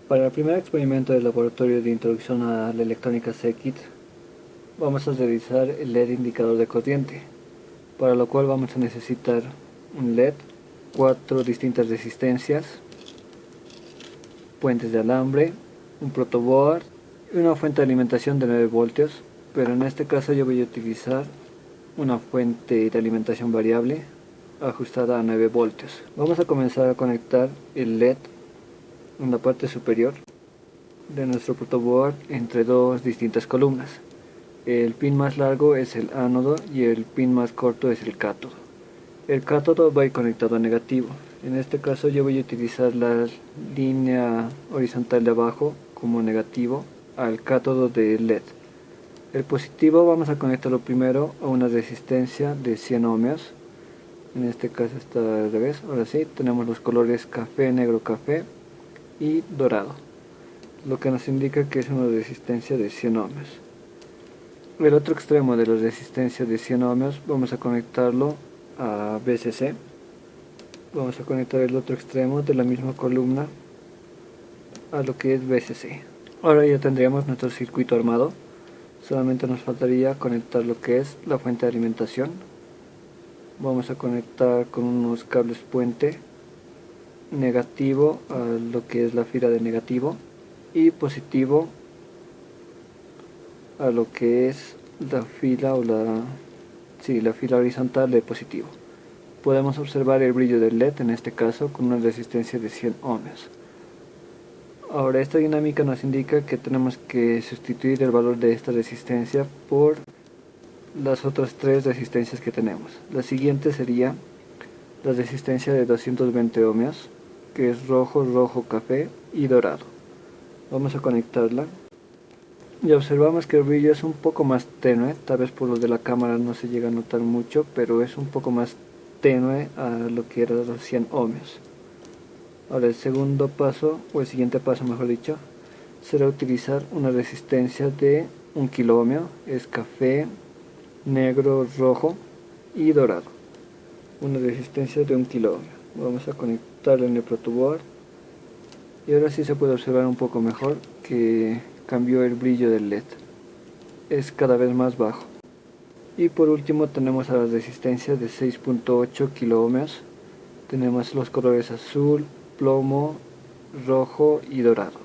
Para el primer experimento del laboratorio de introducción a la electrónica circuit, vamos a realizar el LED indicador de corriente, para lo cual vamos a necesitar un LED, 4 distintas resistencias, puentes de alambre, un protoboard y una fuente de alimentación de 9 voltios, pero en este caso yo voy a utilizar una fuente de alimentación variable ajustada a 9 voltios. Vamos a comenzar a conectar el LED en la parte superior de nuestro protoboard entre dos distintas columnas. El pin más largo es el ánodo y el pin más corto es el cátodo. El cátodo va a ir conectado a negativo. En este caso yo voy a utilizar la línea horizontal de abajo como negativo al cátodo del LED. El positivo vamos a conectarlo primero a una resistencia de 100 ohmios. En este caso está al revés. Ahora sí, tenemos los colores café, negro, café y dorado, lo que nos indica que es una resistencia de 100 ohmios. El otro extremo de la resistencia de 100 ohmios vamos a conectarlo a VCC. Vamos a conectar el otro extremo de la misma columna a lo que es VCC. Ahora ya tendríamos nuestro circuito armado. Solamente nos faltaría conectar lo que es la fuente de alimentación. Vamos a conectar con unos cables puente negativo a lo que es la fila de negativo y positivo a lo que es la fila la fila horizontal de positivo. Podemos observar el brillo del LED en este caso con una resistencia de 100 ohmios. Ahora esta dinámica nos indica que tenemos que sustituir el valor de esta resistencia por las otras tres resistencias que tenemos. La siguiente sería la resistencia de 220 ohmios, que es rojo, rojo, café y dorado. Vamos a conectarla y observamos que el brillo es un poco más tenue, tal vez por lo de la cámara no se llega a notar mucho, pero es un poco más tenue a lo que era los 100 ohmios. Ahora el segundo paso, o el siguiente paso mejor dicho, será utilizar una resistencia de 1 kilo ohmio, es café, negro, rojo y dorado. Una resistencia de 1 kilo ohmio. Vamos a conectarla en el protoboard y ahora sí se puede observar un poco mejor que cambió el brillo del LED, es cada vez más bajo. Y por último tenemos a la resistencia de 6.8 kilo ohmios. Tenemos los colores azul, plomo, rojo y dorado.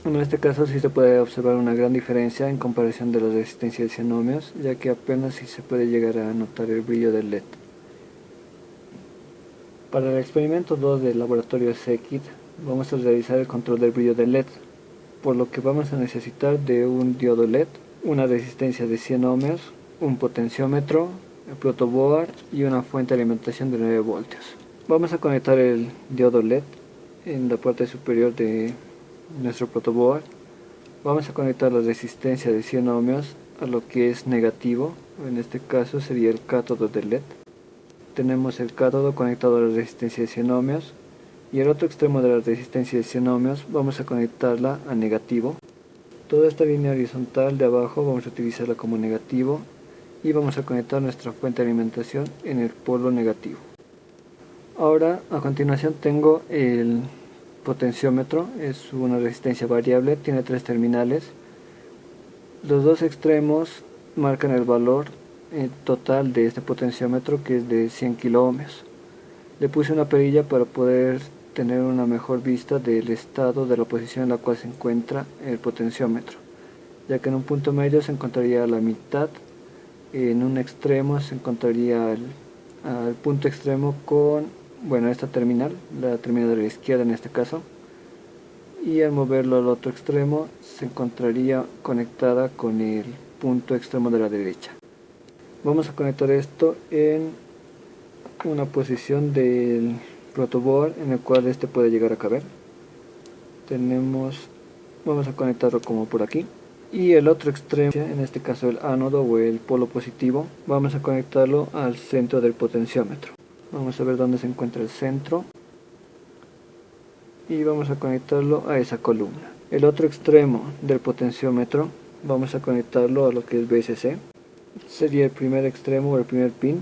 En este caso sí se puede observar una gran diferencia en comparación de la resistencia de 100 ohmios, ya que apenas sí se puede llegar a notar el brillo del LED. Para el experimento 2 del laboratorio CKIT vamos a realizar el control del brillo del LED, por lo que vamos a necesitar de un diodo LED, una resistencia de 100 ohmios, un potenciómetro, el protoboard y una fuente de alimentación de 9 voltios. Vamos a conectar el diodo LED en la parte superior de nuestro protoboard. Vamos a conectar la resistencia de 100 ohmios a lo que es negativo, en este caso sería el cátodo del LED. Tenemos el cátodo conectado a la resistencia de 100 ohmios y el otro extremo de la resistencia de 100 ohmios vamos a conectarla a negativo. Toda esta línea horizontal de abajo vamos a utilizarla como negativo y vamos a conectar nuestra fuente de alimentación en el polo negativo. Ahora a continuación tengo el potenciómetro, es una resistencia variable, tiene 3 terminales. Los dos extremos marcan el valor total de este potenciómetro, que es de 100 kilo ohmios. Le puse una perilla para poder tener una mejor vista del estado de la posición en la cual se encuentra el potenciómetro, ya que en un punto medio se encontraría a la mitad, en un extremo se encontraría al punto extremo con esta terminal, la terminal de la izquierda en este caso, y al moverlo al otro extremo se encontraría conectada con el punto extremo de la derecha. Vamos a conectar esto en una posición del protoboard en el cual este puede llegar a caber. Vamos a conectarlo como por aquí, y el otro extremo, en este caso el ánodo o el polo positivo, vamos a conectarlo al centro del potenciómetro. Vamos a ver dónde se encuentra el centro y vamos a conectarlo a esa columna. El otro extremo del potenciómetro vamos a conectarlo a lo que es VCC, sería el primer extremo o el primer pin.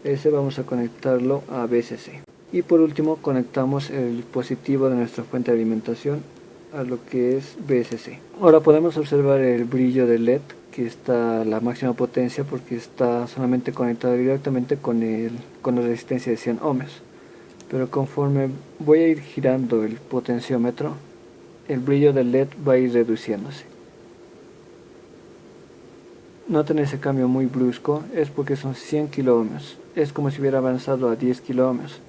Ese vamos a conectarlo a VCC. Y por último conectamos el positivo de nuestra fuente de alimentación a lo que es VSC. Ahora podemos observar el brillo del LED, que está a la máxima potencia porque está solamente conectado directamente con la resistencia de 100 ohms. Pero conforme voy a ir girando el potenciómetro, el brillo del LED va a ir reduciéndose. Noten ese cambio muy brusco, es porque son 100 kiloohms, es como si hubiera avanzado a 10 kiloohms,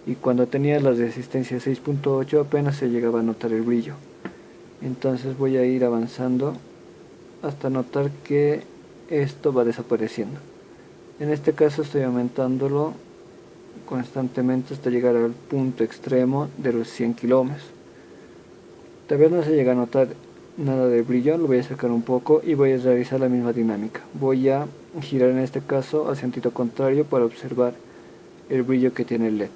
y cuando tenía la resistencia 6.8 apenas se llegaba a notar el brillo. Entonces voy a ir avanzando hasta notar que esto va desapareciendo. En este caso estoy aumentándolo constantemente hasta llegar al punto extremo de los 100 kiloohms. Tal vez no se llega a notar nada de brillo, lo voy a sacar un poco y voy a realizar la misma dinámica. Voy a girar en este caso al sentido contrario para observar el brillo que tiene el LED.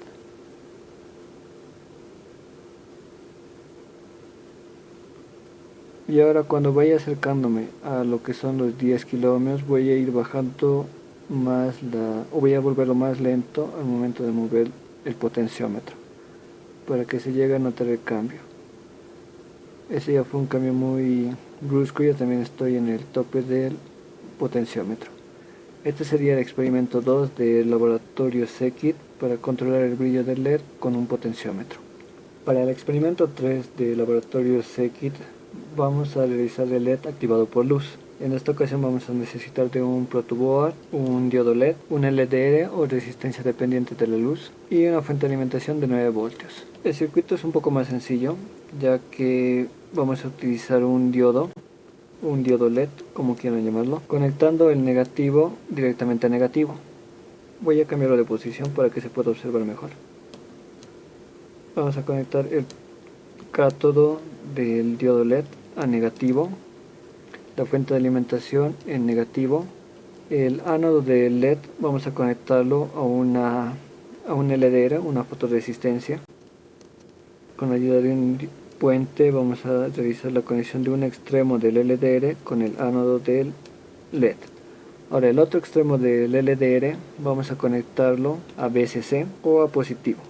Y ahora cuando vaya acercándome a lo que son los 10 kilómetros voy a ir bajando más voy a volverlo más lento al momento de mover el potenciómetro para que se llegue a notar el cambio. Ese ya fue un cambio muy brusco, ya también estoy en el tope del potenciómetro. Este sería el experimento 2 del laboratorio CEKIT para controlar el brillo del LED con un potenciómetro. Para el experimento 3 del laboratorio CEKIT vamos a realizar el LED activado por luz. En esta ocasión vamos a necesitar de un protoboard, un diodo LED, un LDR o resistencia dependiente de la luz y una fuente de alimentación de 9 voltios. El circuito es un poco más sencillo, ya que vamos a utilizar un diodo LED, como quieran llamarlo, conectando el negativo directamente a negativo. Voy a cambiarlo de posición para que se pueda observar mejor. Vamos a conectar el cátodo del diodo LED a negativo, la fuente de alimentación en negativo, el ánodo del LED vamos a conectarlo a un LDR, una fotoresistencia. Con la ayuda de un puente vamos a realizar la conexión de un extremo del LDR con el ánodo del LED. Ahora el otro extremo del LDR vamos a conectarlo a VCC o a positivo.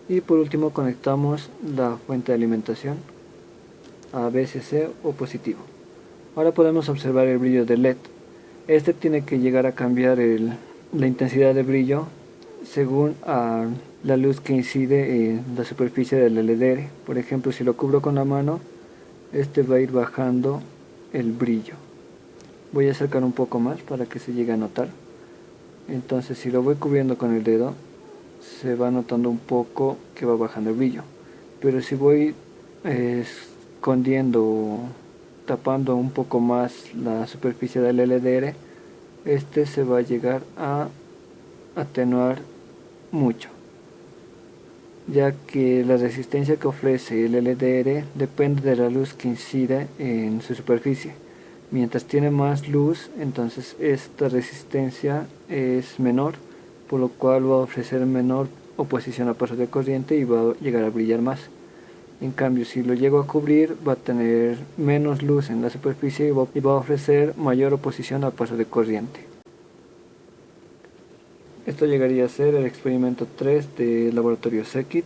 Y por último conectamos la fuente de alimentación a VCC o positivo. Ahora podemos observar el brillo del LED. Este tiene que llegar a cambiar la intensidad de brillo según la luz que incide en la superficie del LDR. Por ejemplo, si lo cubro con la mano, este va a ir bajando el brillo. Voy a acercar un poco más para que se llegue a notar. Entonces si lo voy cubriendo con el dedo, se va notando un poco que va bajando el brillo. Pero si voy escondiendo, tapando un poco más la superficie del LDR, este se va a llegar a atenuar mucho, ya que la resistencia que ofrece el LDR depende de la luz que incide en su superficie. Mientras tiene más luz, entonces esta resistencia es menor, por lo cual va a ofrecer menor oposición a paso de corriente y va a llegar a brillar más. En cambio, si lo llego a cubrir, va a tener menos luz en la superficie y va a ofrecer mayor oposición a paso de corriente. Esto llegaría a ser el experimento 3 del laboratorio CEKIT.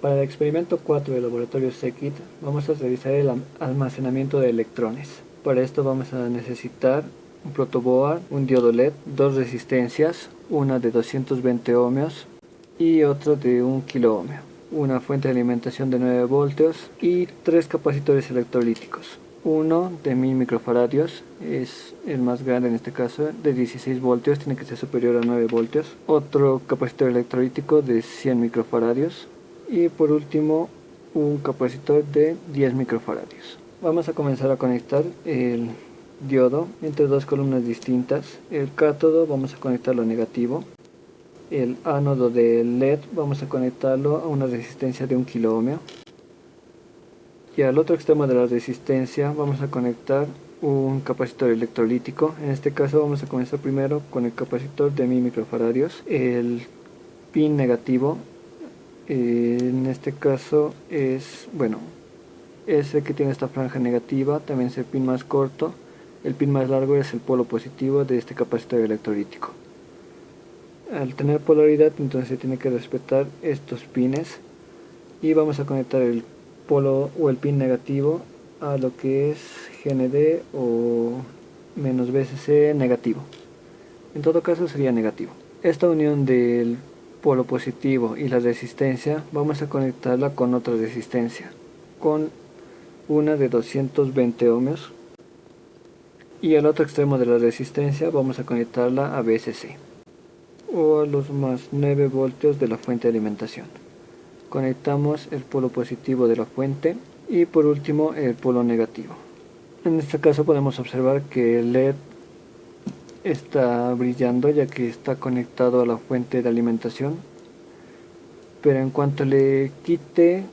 Para el experimento 4 del laboratorio CEKIT vamos a realizar el almacenamiento de electrones. Para esto vamos a necesitar un protoboard, un diodo LED, dos resistencias, una de 220 ohmios y otra de 1 kilo ohmio, una fuente de alimentación de 9 voltios y tres capacitores electrolíticos. Uno de 1000 microfaradios, es el más grande en este caso, de 16 voltios, tiene que ser superior a 9 voltios. Otro capacitor electrolítico de 100 microfaradios y por último un capacitor de 10 microfaradios. Vamos a comenzar a conectar el diodo entre dos columnas distintas. El cátodo vamos a conectarlo a negativo. El ánodo del LED vamos a conectarlo a una resistencia de 1 kilo ohmio. Y al otro extremo de la resistencia vamos a conectar un capacitor electrolítico. En este caso vamos a comenzar primero con el capacitor de 1000 microfaradios. El pin negativo, en este caso es el que tiene esta franja negativa, también es el pin más corto. El pin más largo es el polo positivo de este capacitor electrolítico. Al tener polaridad, entonces se tiene que respetar estos pines y vamos a conectar el polo o el pin negativo a lo que es GND o menos VCC negativo. En todo caso sería negativo. Esta unión del polo positivo y la resistencia vamos a conectarla con otra resistencia, con una de 220 ohmios, y al otro extremo de la resistencia vamos a conectarla a VCC o a los más 9 voltios de la fuente de alimentación. Conectamos el polo positivo de la fuente y por último el polo negativo. En este caso podemos observar que el LED está brillando ya que está conectado a la fuente de alimentación, pero en cuanto le quite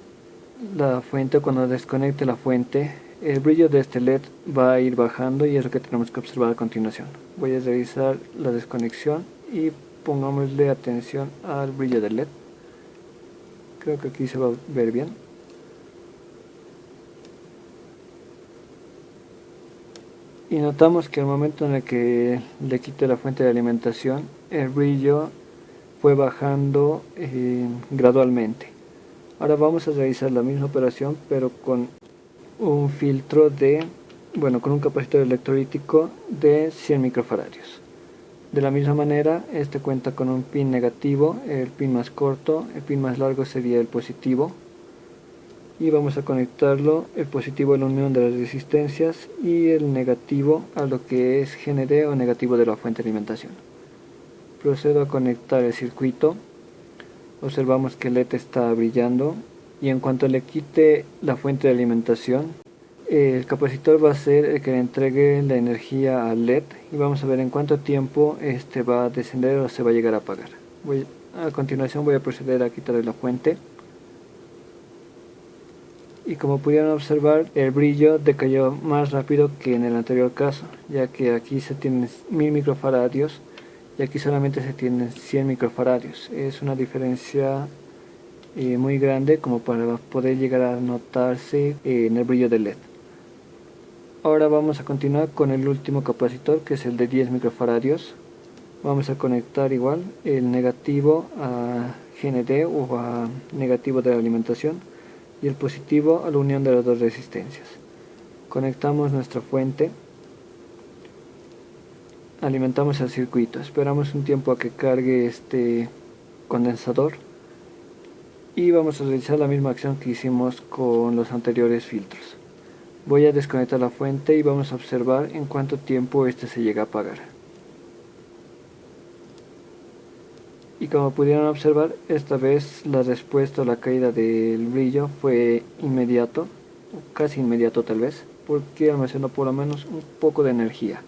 la fuente, cuando desconecte la fuente, el brillo de este LED va a ir bajando y es lo que tenemos que observar a continuación. Voy a realizar la desconexión y pongámosle atención al brillo del LED. Creo que aquí se va a ver bien. Y notamos que al momento en el que le quite la fuente de alimentación, el brillo fue bajando gradualmente. Ahora vamos a realizar la misma operación, pero con un filtro con un capacitor electrolítico de 100 microfaradios. De la misma manera, este cuenta con un pin negativo, el pin más corto, el pin más largo sería el positivo. Y vamos a conectarlo, el positivo a la unión de las resistencias y el negativo a lo que es GND o negativo de la fuente de alimentación. Procedo a conectar el circuito. Observamos que el LED está brillando y en cuanto le quite la fuente de alimentación, el capacitor va a ser el que le entregue la energía al LED y vamos a ver en cuánto tiempo este va a descender o se va a llegar a apagar. A continuación voy a proceder a quitarle la fuente. Y como pudieron observar, el brillo decayó más rápido que en el anterior caso, ya que aquí se tienen 1000 microfaradios y aquí solamente se tienen 100 microfaradios. Es una diferencia muy grande como para poder llegar a notarse en el brillo del LED. Ahora vamos a continuar con el último capacitor, que es el de 10 microfaradios. Vamos a conectar igual el negativo a GND o a negativo de la alimentación y el positivo a la unión de las dos resistencias. Conectamos nuestra fuente, alimentamos el circuito, esperamos un tiempo a que cargue este condensador y vamos a realizar la misma acción que hicimos con los anteriores filtros. Voy a desconectar la fuente y vamos a observar en cuánto tiempo este se llega a apagar. Y como pudieron observar, esta vez la respuesta o la caída del brillo fue inmediato, casi inmediato tal vez, porque almacenó por lo menos un poco de energía.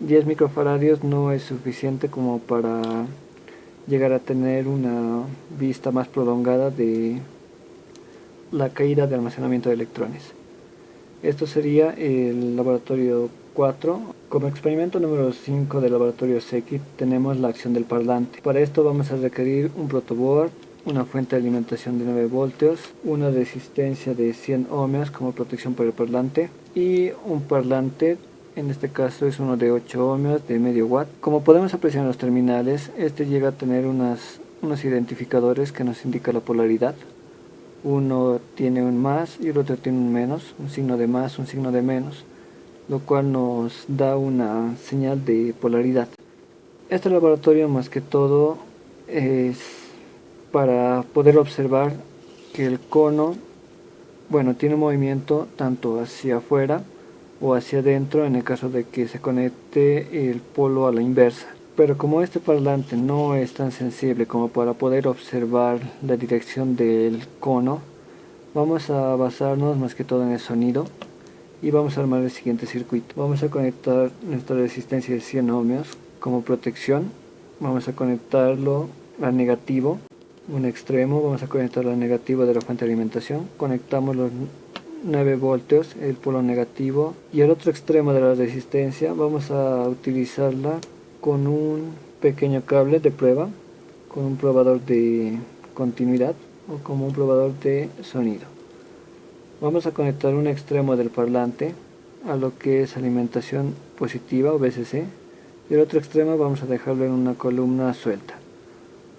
10 microfaradios no es suficiente como para llegar a tener una vista más prolongada de la caída de almacenamiento de electrones. Esto sería el laboratorio 4. Como experimento número 5 del laboratorio SECIT tenemos la acción del parlante. Para esto vamos a requerir un protoboard, una fuente de alimentación de 9 voltios, una resistencia de 100 ohmios como protección por el parlante y un parlante, en este caso es uno de 8 ohmios de medio watt. Como podemos apreciar en los terminales, este llega a tener unos identificadores que nos indican la polaridad. Uno tiene un más y el otro tiene un menos, un signo de más, un signo de menos, lo cual nos da una señal de polaridad. Este laboratorio más que todo es para poder observar que el cono, tiene movimiento tanto hacia afuera o hacia adentro en el caso de que se conecte el polo a la inversa. Pero como este parlante no es tan sensible como para poder observar la dirección del cono, vamos a basarnos más que todo en el sonido y vamos a armar el siguiente circuito. Vamos a conectar nuestra resistencia de 100 ohmios como protección. Vamos a conectarlo al negativo, un extremo, vamos a conectar al negativo de la fuente de alimentación. Conectamos los 9 voltios, el polo negativo, y el otro extremo de la resistencia vamos a utilizarla con un pequeño cable de prueba, con un probador de continuidad o como un probador de sonido. Vamos a conectar un extremo del parlante a lo que es alimentación positiva o VCC y el otro extremo vamos a dejarlo en una columna suelta.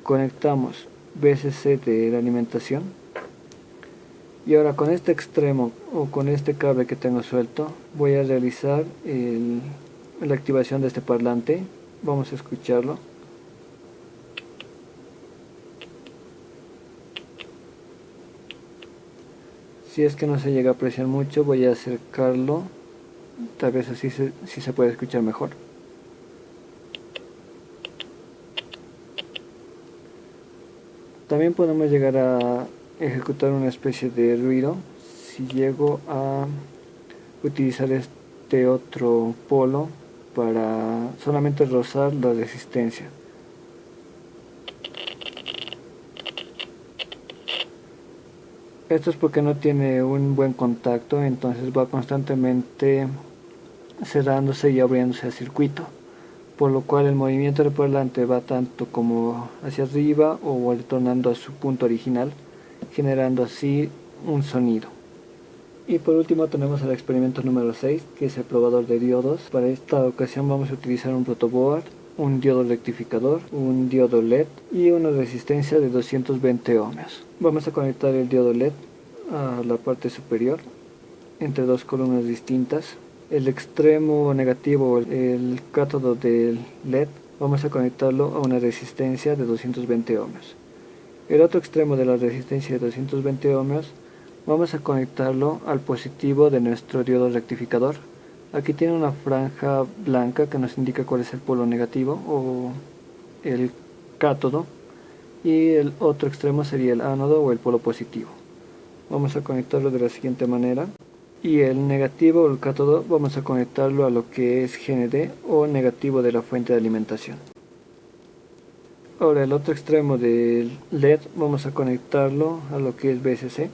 Conectamos VCC de la alimentación, y ahora con este extremo o con este cable que tengo suelto voy a realizar la activación de este parlante. Vamos a escucharlo. Si es que no se llega a apreciar mucho, voy a acercarlo, tal vez así sí se puede escuchar mejor. También podemos llegar a ejecutar una especie de ruido si llego a utilizar este otro polo para solamente rozar la resistencia. Esto es porque no tiene un buen contacto, entonces va constantemente cerrándose y abriéndose el circuito, por lo cual el movimiento del parlante va tanto como hacia arriba o retornando a su punto original, generando así un sonido. Y por último tenemos el experimento número 6, que es el probador de diodos. Para esta ocasión vamos a utilizar un protoboard, un diodo rectificador, un diodo LED y una resistencia de 220 ohmios. Vamos a conectar el diodo LED a la parte superior entre dos columnas distintas. El extremo negativo, el cátodo del LED, vamos a conectarlo a una resistencia de 220 ohmios. El otro extremo de la resistencia de 220 ohmios vamos a conectarlo al positivo de nuestro diodo rectificador. Aquí tiene una franja blanca que nos indica cuál es el polo negativo o el cátodo, y el otro extremo sería el ánodo o el polo positivo. Vamos a conectarlo de la siguiente manera, y el negativo o el cátodo vamos a conectarlo a lo que es GND o negativo de la fuente de alimentación. Ahora el otro extremo del LED vamos a conectarlo a lo que es VCC,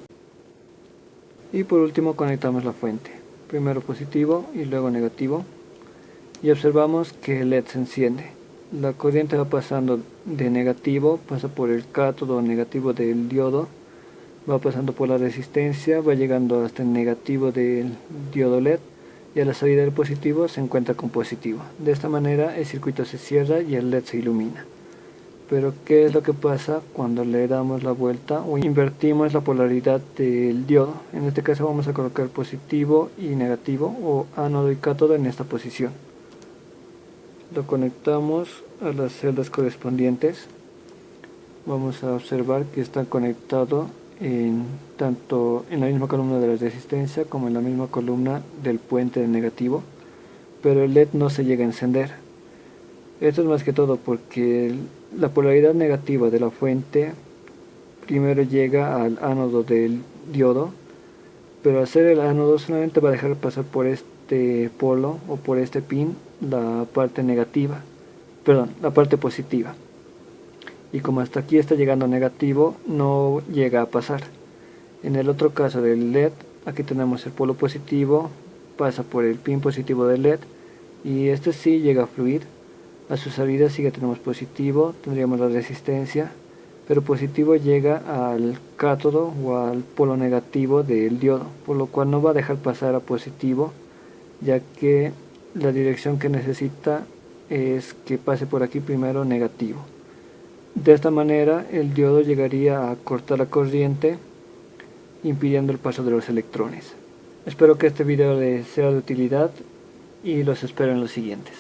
y por último conectamos la fuente, primero positivo y luego negativo, y observamos que el LED se enciende. La corriente va pasando de negativo, pasa por el cátodo negativo del diodo, va pasando por la resistencia, va llegando hasta el negativo del diodo LED, y a la salida del positivo se encuentra con positivo. De esta manera el circuito se cierra y el LED se ilumina. Pero ¿qué es lo que pasa cuando le damos la vuelta o invertimos la polaridad del diodo? En este caso vamos a colocar positivo y negativo, o ánodo y cátodo, en esta posición. Lo conectamos a las celdas correspondientes. Vamos a observar que está conectado tanto en la misma columna de la resistencia como en la misma columna del puente de negativo, pero el LED no se llega a encender. Esto es más que todo porque la polaridad negativa de la fuente primero llega al ánodo del diodo, pero al ser el ánodo solamente va a dejar pasar por este polo o por este pin la parte negativa, perdón, la parte positiva. Y como hasta aquí está llegando negativo, no llega a pasar. En el otro caso del LED, aquí tenemos el polo positivo, pasa por el pin positivo del LED y este sí llega a fluir. A su salida sí que tenemos positivo, tendríamos la resistencia, pero positivo llega al cátodo o al polo negativo del diodo, por lo cual no va a dejar pasar a positivo, ya que la dirección que necesita es que pase por aquí primero negativo. De esta manera el diodo llegaría a cortar la corriente, impidiendo el paso de los electrones. Espero que este video les sea de utilidad y los espero en los siguientes.